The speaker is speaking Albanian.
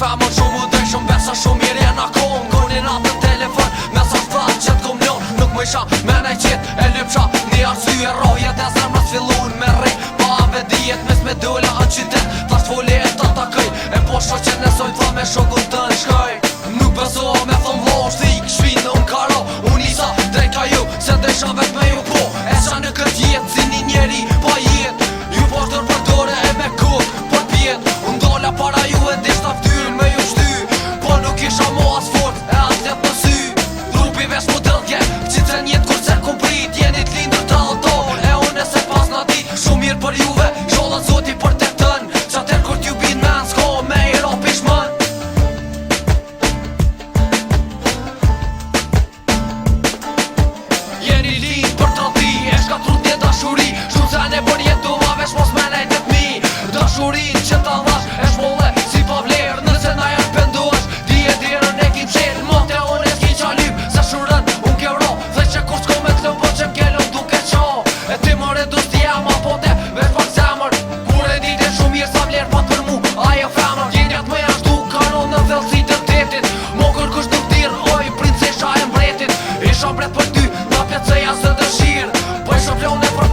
femër shumë u drej shumë besa shumë mirë jena kom Goni natën telefon me sa shtat që t'kom njon Nuk më isha me nej qit e lypsha një arsye rohjet e zemrës fillun me rrej Pa ave dijet mes me dola anë qytet Thasht foli e ta takëj e po sho që nesoj tha me shokun të në shkoj Nuk besoha me thon vlosh të ik shvinë në unë karo Unë isa drejt ka ju se dresha vet me ju po E qa në këtë jetë si një njeri pa jetë Ju po shtër për dore e me kuk për pjet Unë dola para ju e dishta ftyrë me ju shty Po nuk isha mo as fort e as let në sy Trupi vesh mu dëllke qitren jetë kur se kumprit Jenit lindër të altor e unë e se pas në dit Shumë mirë për juve shollat zoti për të tën Qa ter kur t'ju bin men s'ko me i rap i shmën Jeni lind për të ti e shka trut një dashuri Shumë se ne për jetu ma vesh mos me nejt e t'mi Dashurin që ta dhash e shmolle si pa vlerë Nëse na janë penduash di e dirën e kim qelë Mote unë e s'ki qa lyp se shurën unë ke vro Dhe që kur s'ko me t'lëm po që m'kellëm duke qa E ti më redus t'ja ma po te vesh pak zemër Kur e dit e shumë mirë sa vlerë pat për mu ajo femër Gjenjat me jashtu kanon në dhellësi të tetit Mo kërkush nuk dir oj princesha e mbretit Isha mbret për ty na pjetëseja së dëshirë Po isha plone për